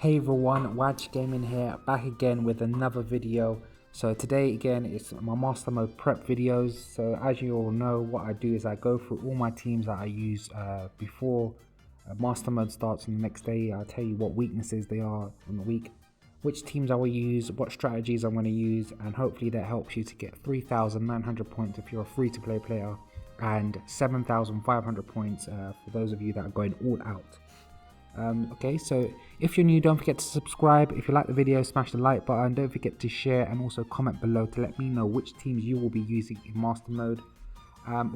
Hey everyone, Wadge Gaming here, back again with another video. So today again it's my Master Mode prep videos. So as you all know, what I do is I go through all my teams that I use before Master Mode starts on the next day. I'll tell you what weaknesses they are on the week, which teams I will use, what strategies I'm going to use, and hopefully that helps you to get 3,900 points if you're a free-to-play player, and 7,500 points for those of you that are going all out. Okay, so if you're new, don't forget to subscribe. If you like the video, smash the like button. Don't forget to share and also comment below to let me know which teams you will be using in Master Mode.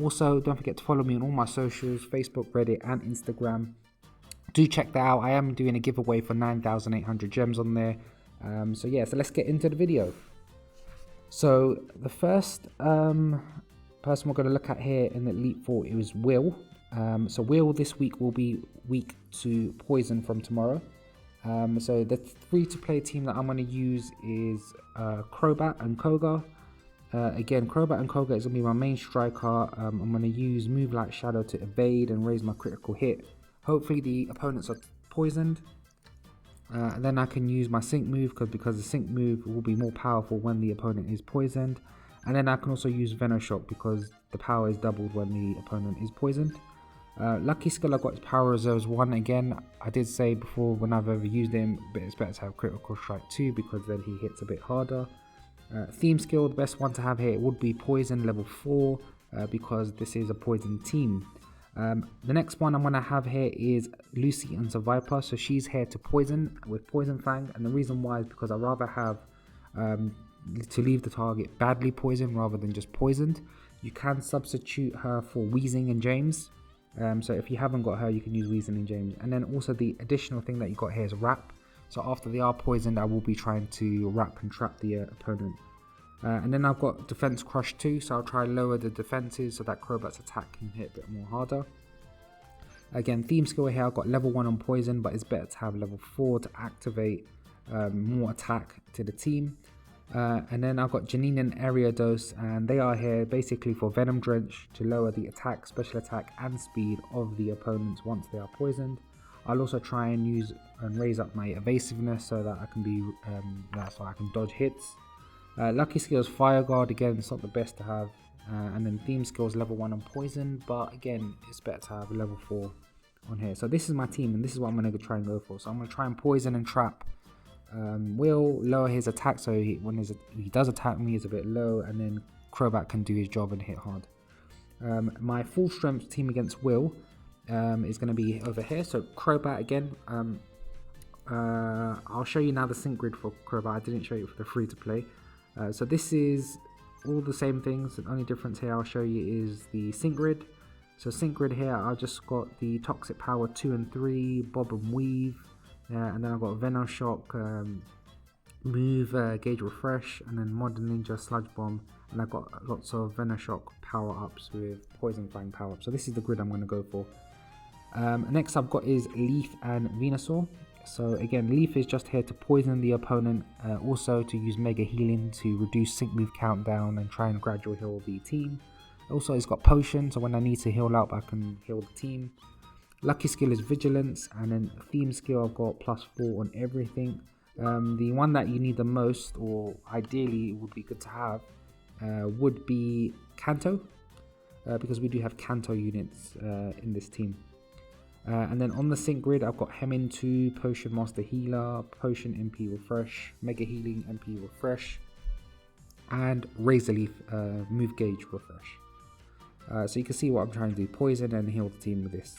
Also, don't forget to follow me on all my socials, Facebook, Reddit and Instagram. Do check that out. I am doing a giveaway for 9,800 gems on there. So let's get into the video. So the first person we're going to look at here in the Elite Four is Will. So Will this week will be weak to poison from tomorrow. So the free-to-play team that I'm going to use is Crobat and Koga. Again, Crobat and Koga is going to be my main striker. I'm going to use Move Like Shadow to evade and raise my critical hit. Hopefully the opponents are poisoned. And then I can use my sync move because the sync move will be more powerful when the opponent is poisoned. And then I can also use Venoshock because the power is doubled when the opponent is poisoned. Lucky skill I got is Power Reserves 1. Again, I did say before when I've ever used him, but it's better to have Critical Strike 2 because then he hits a bit harder. Theme skill, the best one to have here would be Poison level 4 because this is a poison team. The next one I'm going to have here is Lucy and Viper. So she's here to poison with Poison Fang, and the reason why is because I'd rather have to leave the target badly poisoned rather than just poisoned. You can substitute her for Wheezing and James. So if you haven't got her, you can use Weezing and James. And then also the additional thing that you got here is Wrap. So after they are poisoned, I will be trying to wrap and trap the opponent. And then I've got Defense Crush 2, so I'll try lower the defenses so that Crobat's attack can hit a bit more harder. Again, theme skill here, I've got level 1 on poison, but it's better to have level 4 to activate more attack to the team. And then I've got Janine and Ariados, and they are here basically for Venom Drench to lower the attack, special attack and speed of the opponents once they are poisoned. I'll also try and use and raise up my evasiveness so that I can be so I can dodge hits. Lucky skills Fire Guard, again it's not the best to have, and then theme skills level 1 on poison, but again it's better to have level 4 on here. So this is my team and this is what I'm going to try and go for. So I'm going to try and poison and trap Will, lower his attack so when he does attack me is a bit low, and then Crobat can do his job and hit hard. My full strength team against Will is going to be over here. So Crobat again, I'll show you now the sync grid for Crobat. I didn't show you for the free to play. So this is all the same things. The only difference here I'll show you is the sync grid. So sync grid here, I've just got the Toxic Power 2 and 3, Bob and Weave. And then I've got Venoshock, Move, Gauge Refresh, and then Modern Ninja, Sludge Bomb, and I've got lots of Venoshock power-ups with Poison Fang power-ups. So this is the grid I'm going to go for. Next I've got is Leaf and Venusaur. So again, Leaf is just here to poison the opponent, also to use Mega Healing to reduce sync move countdown and try and gradual heal the team. Also it's got Potion, so when I need to heal up I can heal the team. Lucky skill is Vigilance, and then theme skill I've got +4 on everything. The one that you need the most, or ideally would be good to have, would be Kanto, because we do have Kanto units in this team. And then on the sync grid I've got Hemin 2, Potion Master Healer, Potion MP Refresh, Mega Healing MP Refresh, and Razor Leaf Move Gauge Refresh. So you can see what I'm trying to do, poison and heal the team with this.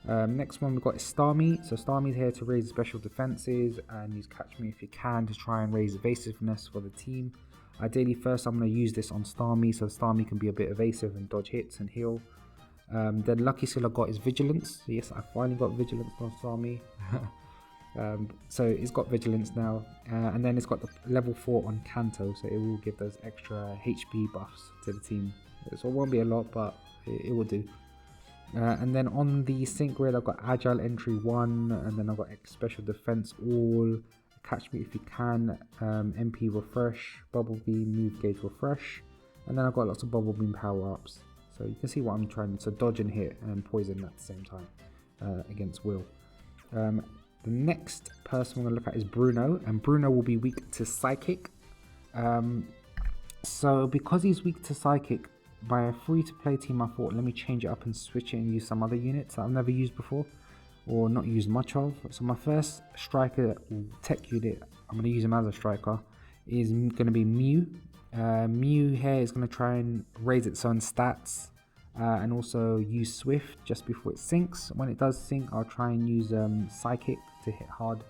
Next one we've got is Starmie. So Starmie's here to raise special defenses and use Catch Me If You Can to try and raise evasiveness for the team. Ideally first I'm going to use this on Starmie so Starmie can be a bit evasive and dodge hits and heal. Then lucky skill I got is Vigilance. So yes, I finally got Vigilance on Starmie. So it's got Vigilance now, and then it's got the level 4 on Kanto, so it will give those extra HP buffs to the team. So it won't be a lot, but it will do. And then on the sync grid I've got Agile Entry 1, and then I've got Special Defense All, Catch Me If You Can, MP Refresh, Bubble Beam, Move Gauge Refresh, and then I've got lots of Bubble Beam power-ups. So you can see what I'm trying to dodge and hit and poison at the same time against Will. The next person we're going to look at is Bruno, and Bruno will be weak to Psychic. So because he's weak to Psychic, by a free-to-play team, I thought, let me change it up and switch it and use some other units that I've never used before, or not used much of. So my first striker tech unit, I'm going to use him as a striker, is going to be Mew. Mew here is going to try and raise its own stats, and also use Swift just before it sinks. When it does sink, I'll try and use Psychic to hit hard,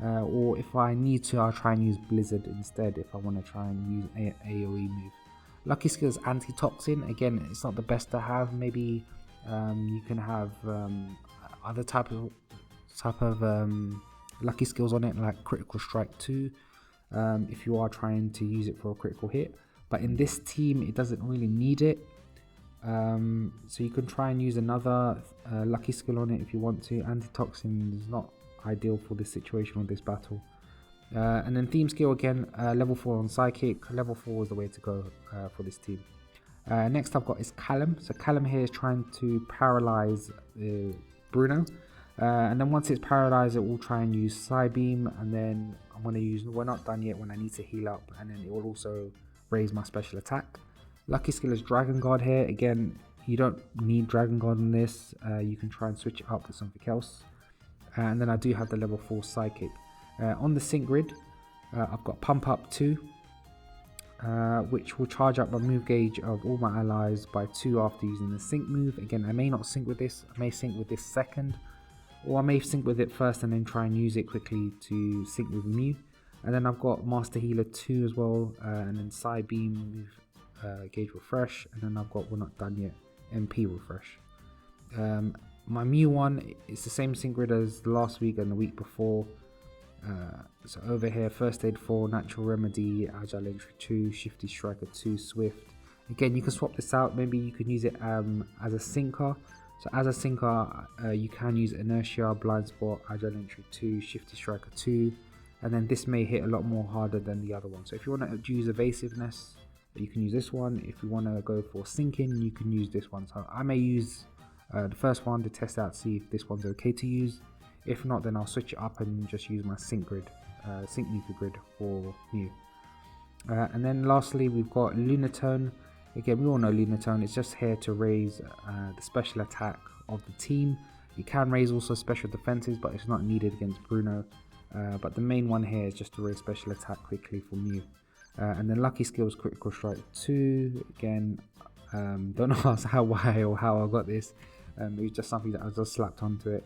or if I need to, I'll try and use Blizzard instead if I want to try and use AoE move. Lucky skill is Antitoxin. Again, it's not the best to have. Maybe you can have other type of lucky skills on it, like Critical Strike 2, if you are trying to use it for a critical hit. But in this team, it doesn't really need it. So you can try and use another lucky skill on it if you want to. Antitoxin is not ideal for this situation or this battle. And then theme skill again, level 4 on Psychic. Level 4 is the way to go for this team. Next I've got is Callum. So Callum here is trying to paralyze Bruno. And then once it's paralyzed, it will try and use Psybeam. And then I'm going to use We're Not Done Yet when I need to heal up. And then it will also raise my special attack. Lucky skill is Dragon Guard here. Again, you don't need Dragon Guard on this. You can try and switch it up with something else. And then I do have the level 4 Psychic. On the sync grid, I've got Pump Up 2, which will charge up my move gauge of all my allies by 2 after using the sync move. Again, I may not sync with this, I may sync with this second, or I may sync with it first and then try and use it quickly to sync with Mew. And then I've got Master Healer 2 as well, and then Psybeam move gauge refresh, and then I've got We're Not Done Yet MP refresh. My Mew one is the same sync grid as last week and the week before. So over here, First Aid 4, Natural Remedy, Agile Entry 2, Shifty Striker 2, Swift. Again, you can swap this out. Maybe you can use it as a sinker. So as a sinker, you can use Inertia, Blind Spot, Agile Entry 2, Shifty Striker 2. And then this may hit a lot more harder than the other one. So if you want to use Evasiveness, you can use this one. If you want to go for sinking, you can use this one. So I may use the first one to test out, see if this one's okay to use. If not, then I'll switch it up and just use my sync grid, sync nuka grid for Mew. And then lastly, we've got Lunatone. Again, we all know Lunatone. It's just here to raise the special attack of the team. You can raise also special defenses, but it's not needed against Bruno. But the main one here is just to raise special attack quickly for Mew. And then lucky skills Critical Strike 2. Again, don't ask why or how I got this. It was just something that I just slapped onto it.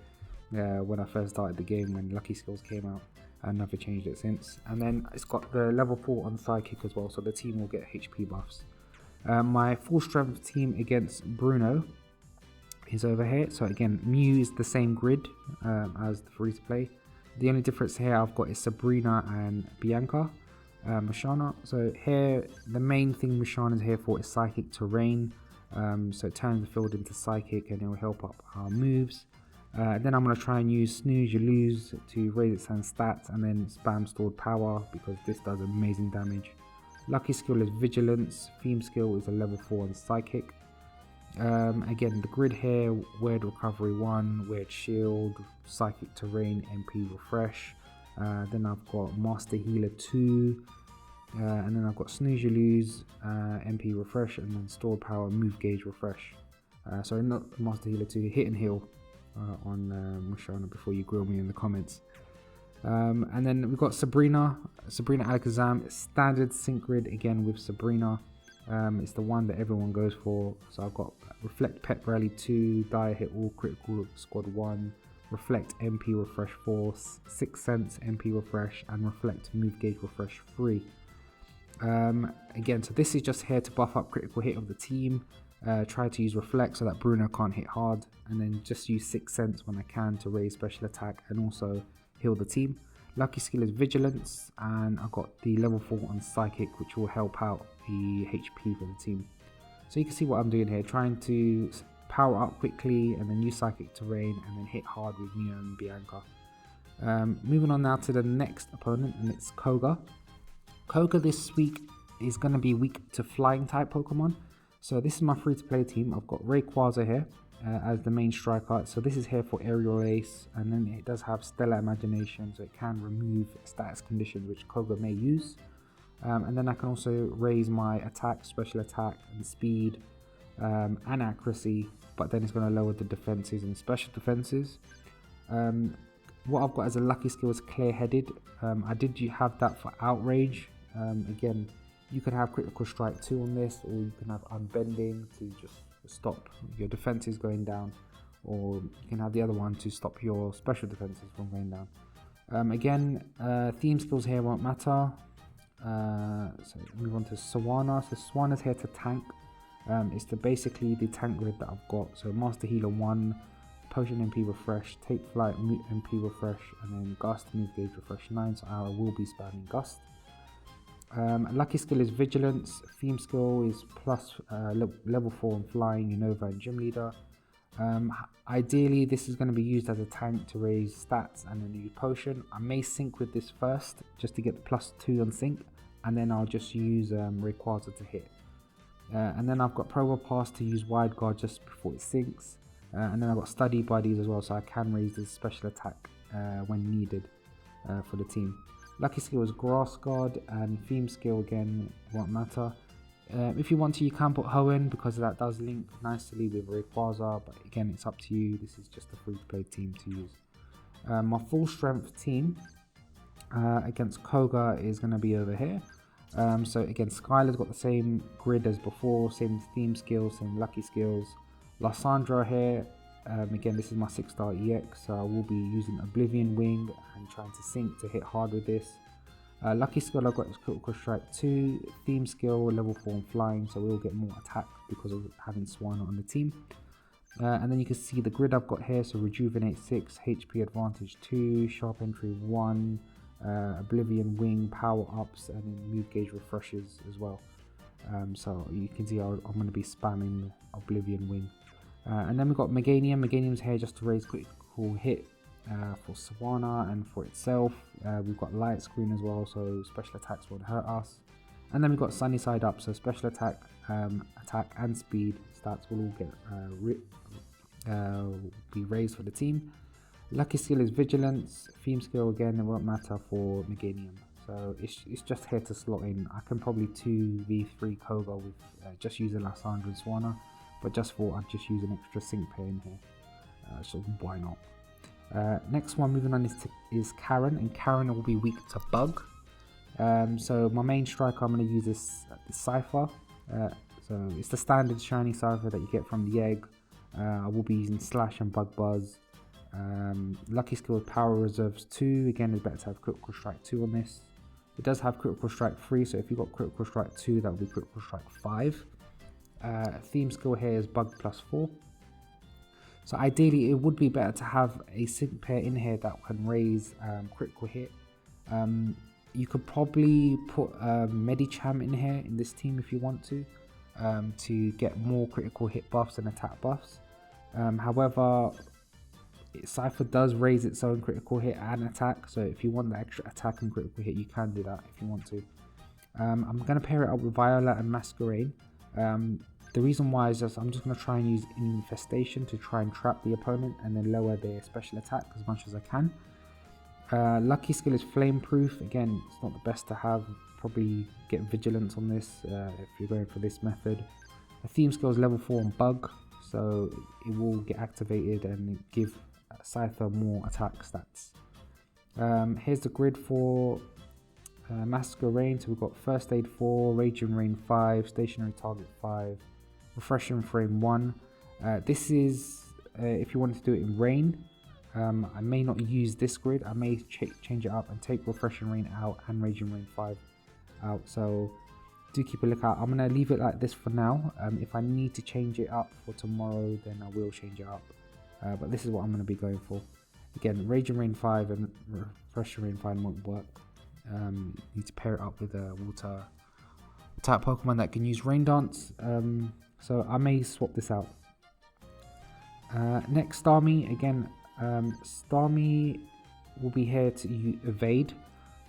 When I first started the game, when Lucky Skills came out. I've never changed it since. And then it's got the level 4 on Psychic as well, so the team will get HP buffs. My full strength team against Bruno is over here. So again, Mew is the same grid as the free to play. The only difference here I've got is Sabrina and Bianca. Mashana. So here, the main thing Mashana is here for is Psychic Terrain. So it turns the field into Psychic and it will help up our moves. Then I'm going to try and use Snooze You Lose to raise its own stats, and then spam Stored Power because this does amazing damage. Lucky skill is Vigilance, theme skill is a level 4 on Psychic. Again, the grid here, Weird Recovery 1, Weird Shield, Psychic Terrain, MP Refresh. Then I've got Master Healer 2, and then I've got Snooze You Lose, MP Refresh, and then Stored Power, Move Gauge Refresh. Sorry, not Master Healer 2, Hit and Heal. On Mushana before you grill me in the comments. And then we've got Sabrina Alakazam, standard sync grid again with Sabrina. It's the one that everyone goes for. So I've got Reflect Pet Rally 2, Die Hit All Critical Squad 1, Reflect MP Refresh 4, Sixth Sense MP Refresh, and Reflect Move Gauge Refresh 3. Again, so this is just here to buff up critical hit of the team. Try to use Reflect so that Bruno can't hit hard, and then just use Sixth Sense when I can to raise special attack and also heal the team. Lucky skill is Vigilance, and I've got the level 4 on Psychic, which will help out the HP for the team. So you can see what I'm doing here, trying to power up quickly and then use Psychic Terrain and then hit hard with Mew and Bianca. Moving on now to the next opponent, and it's Koga. Koga this week is going to be weak to flying type Pokemon. So this is my free to play team. I've got Rayquaza here, as the main striker. So this is here for aerial ace, and then it does have stellar imagination, so it can remove status conditions which Koga may use. And then I can also raise my attack, special attack, and speed and accuracy, but then it's going to lower the defenses and special defenses. What I've got as a lucky skill is clear-headed. I did have that for outrage. Again, you can have critical strike 2 on this, or you can have unbending to just stop your defenses going down, or you can have the other one to stop your special defenses from going down. Again, theme skills here won't matter. So move on to Swana. So Swana's here to tank. It's basically the tank grid that I've got. So Master Healer 1, Potion MP Refresh, Take Flight MP Refresh, and then Gust Move Gauge Refresh 9. So I will be spamming Gust. Lucky skill is Vigilance. Theme skill is plus level 4 on Flying, Unova, and Gym Leader. Ideally, this is going to be used as a tank to raise stats and a new potion. I may sync with this first just to get the +2 on sync, and then I'll just use Rayquaza to hit. And then I've got Probo Pass to use Wide Guard just before it syncs. And then I've got Study Buddies as well, so I can raise this special attack when needed for the team. Lucky skill is Grass Guard, and theme skill again won't matter. If you want to, you can put Hoenn because that does link nicely with Rayquaza, but again, it's up to you. This is just a free-to-play team to use. My full strength team against Koga is going to be over here. So again, Skylar's got the same grid as before, same theme skills, same lucky skills. Lysandra here, again, this is my 6-star EX, so I will be using Oblivion Wing and trying to sync to hit hard with this. Lucky skill I've got is Critical Strike 2, theme skill level 4 on Flying, so we'll get more attack because of having Swana on the team. And then you can see the grid I've got here, so Rejuvenate 6, HP Advantage 2, Sharp Entry 1, Oblivion Wing, Power Ups, and then Mood Gauge Refreshes as well. So you can see I'm going to be spamming Oblivion Wing. And then we've got Meganium. Meganium's here just to raise critical hit for Swana and for itself. We've got Light Screen as well, so special attacks won't hurt us. And then we've got Sunny Side Up, so special attack, attack and speed stats will all get be raised for the team. Lucky skill is Vigilance. Theme skill again, it won't matter for Meganium. So it's just here to slot in. I can probably 2v3 Koga with just using Lysandra and Swana, but just thought I'd just use an extra sync pair in here. So why not? Next one, moving on, is Karen, and Karen will be weak to Bug. So my main striker, I'm going to use this Cypher. So it's the standard shiny Cypher that you get from the egg. I will be using Slash and Bug Buzz. Lucky skill with Power Reserves 2. Again, it's better to have Critical Strike 2 on this. It does have Critical Strike 3, so if you've got Critical Strike 2, that will be Critical Strike 5. Theme skill here is Bug +4. So ideally, it would be better to have a sync pair in here that can raise critical hit. You could probably put Medicham in here in this team if you want to get more critical hit buffs and attack buffs. However, Cypher does raise its own critical hit and attack, so if you want the extra attack and critical hit, you can do that if you want to. I'm going to pair it up with Viola and Masquerain. The reason why is I'm just going to try and use Infestation to try and trap the opponent and then lower their special attack as much as I can. Lucky skill is Flame Proof. Again, it's not the best to have. Probably get Vigilance on this if you're going for this method. The theme skill is level 4 on Bug, so it will get activated and give Cypher more attack stats. Here's the grid for Masquerain. So we've got First Aid 4, Raging Rain 5, Stationary Target 5, Refreshing Frame 1. This is if you want to do it in Rain. I may not use this grid. I may change it up and take Refreshing Rain out and Raging Rain 5 out. So do keep a lookout. I'm going to leave it like this for now. If I need to change it up for tomorrow, then I will change it up. But this is what I'm going to be going for. Again, Raging Rain 5 and Refreshing Rain 5 won't work. You need to pair it up with a water type Pokemon that can use Rain Dance. So I may swap this out. Next, Starmie. Again, Starmie will be here to evade.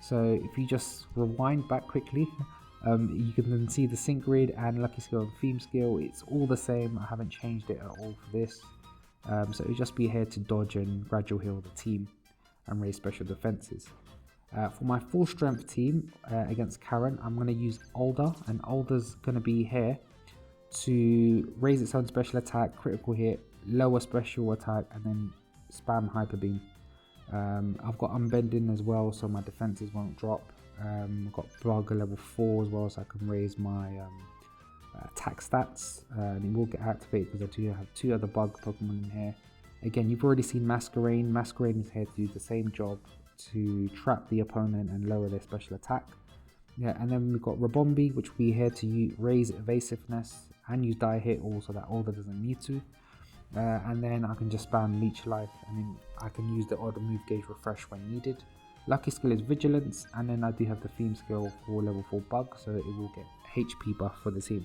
So if you just rewind back quickly, You can then see the sync grid and lucky skill and theme skill. It's all the same. I haven't changed it at all for this. So it'll just be here to dodge and gradual heal the team and raise special defenses. For my full strength team against Karen, I'm going to use Alder, and Alder's going to be here to raise its own special attack, critical hit, lower special attack, and then spam hyper beam. I've got unbending as well, so my defenses won't drop. I've got Bug level 4 as well, so I can raise my attack stats, and it will get activated because I do have 2 other Bug Pokemon in here. Again, you've already seen Masquerain. Masquerain is here to do the same job, to trap the opponent and lower their special attack. Yeah, and then we've got Rabombi, which will be here to raise evasiveness and use die hit also that Alder doesn't need to. And then I can just spam Leech Life, and then I can use the auto move gauge refresh when needed. Lucky skill is Vigilance, and then I do have the theme skill for level 4 Bug, so it will get HP buff for the team.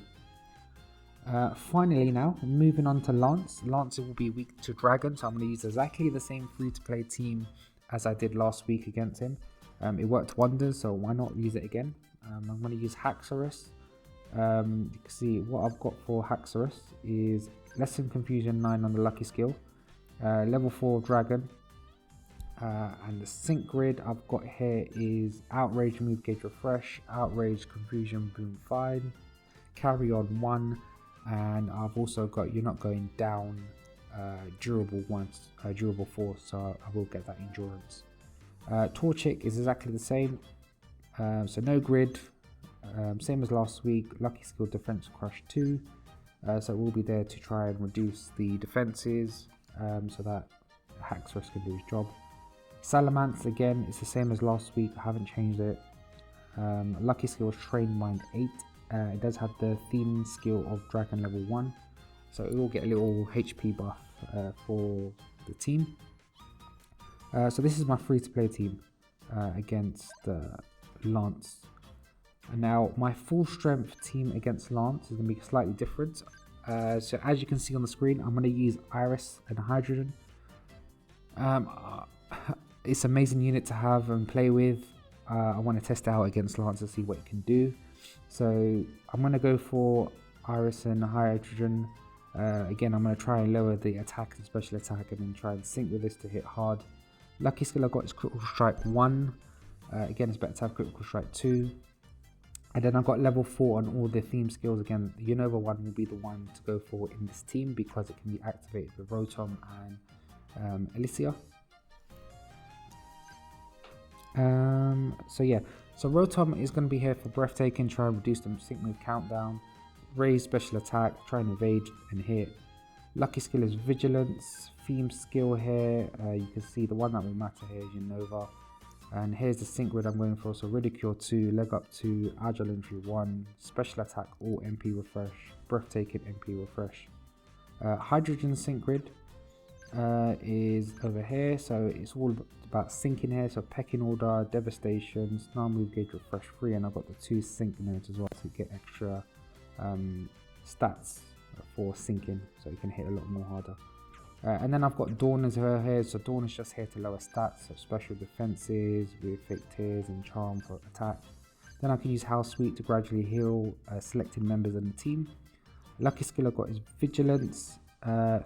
Finally now, moving on to Lance. Lance will be weak to Dragon, so I'm going to use exactly the same free-to-play team as I did last week against him. It worked wonders, so why not use it again? I'm going to use Haxorus. You can see what I've got for Haxorus is Lesson Confusion 9 on the lucky skill, level 4 Dragon, and the sync grid I've got here is Outrage Move Gauge Refresh, Outrage Confusion Boom 5, Carry On 1, and I've also got You're Not Going Down, Durable 1, Durable 4, so I will get that Endurance. Torchic is exactly the same, so no grid, same as last week, lucky skill Defense Crush 2, so it will be there to try and reduce the defenses so that Haxorus can do his job. Salamence again, it's the same as last week, I haven't changed it. Lucky skill is Train Mind 8, it does have the theme skill of Dragon level 1, so it will get a little HP buff for the team. So this is my free-to-play team against Lance. And now my full strength team against Lance is going to be slightly different. So as you can see on the screen, I'm going to use Iris and Hydrogen. It's an amazing unit to have and play with. I want to test it out against Lance to see what it can do. So I'm going to go for Iris and Hydrogen. Again, I'm going to try and lower the attack and special attack and then try and sync with this to hit hard. Lucky skill I got is Critical Strike 1. Again, it's better to have Critical Strike 2. And then I've got level 4 on all the theme skills. Again, the Unova one will be the one to go for in this team because it can be activated with Rotom and Alicia. So yeah, so Rotom is going to be here for Breathtaking, try and reduce the sync move countdown, raise special attack, try and evade and hit. Lucky skill is Vigilance. Theme skill here, you can see the one that will matter here is Unova. And here's the sync grid I'm going for, so Ridicule 2, Leg Up 2, Agile Entry 1, Special Attack, all MP Refresh, Breathtaking MP Refresh. Hydrogen sync grid is over here, so it's all about syncing here, so Pecking Order, Devastation, Snarl Move Gauge Refresh 3, and I've got the 2 sync nodes as well to get extra stats for syncing, so you can hit a lot more harder. And then I've got Dawn as her here, so Dawn is just here to lower stats, so special defenses with Fake Tears and Charm for attack. Then I can use House Sweep to gradually heal selected members in the team. Lucky skill I've got is Vigilance.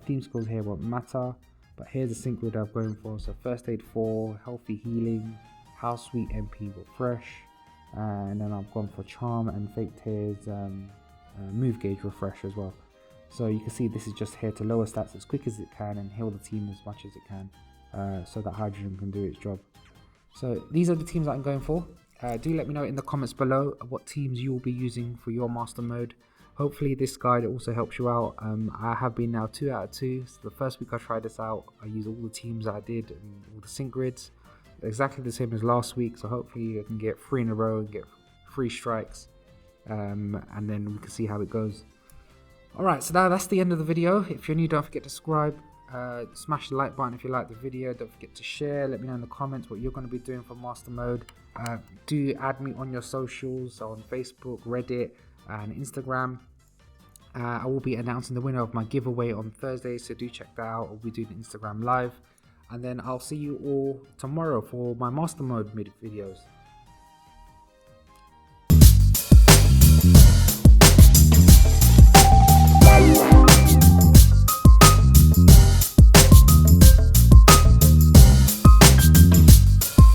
Theme skills here won't matter, but here's the sync grid I'm going for, so First Aid 4, Healthy Healing, House Sweep MP Refresh, and then I've gone for Charm and Fake Tears Move Gauge Refresh as well. So you can see this is just here to lower stats as quick as it can and heal the team as much as it can so that Hydrogen can do its job. So these are the teams that I'm going for. Do let me know in the comments below what teams you will be using for your master mode. Hopefully this guide also helps you out. I have been now 2 out of 2. So the first week I tried this out, I used all the teams that I did and all the sync grids. Exactly the same as last week, so hopefully I can get 3 in a row and get 3 strikes. And then we can see how it goes. Alright, so that's the end of the video. If you're new, don't forget to subscribe, smash the like button if you like the video, don't forget to share, let me know in the comments what you're going to be doing for Master Mode. Do add me on your socials, on Facebook, Reddit and Instagram. I will be announcing the winner of my giveaway on Thursday, so do check that out. I'll be doing Instagram live, and then I'll see you all tomorrow for my Master Mode videos.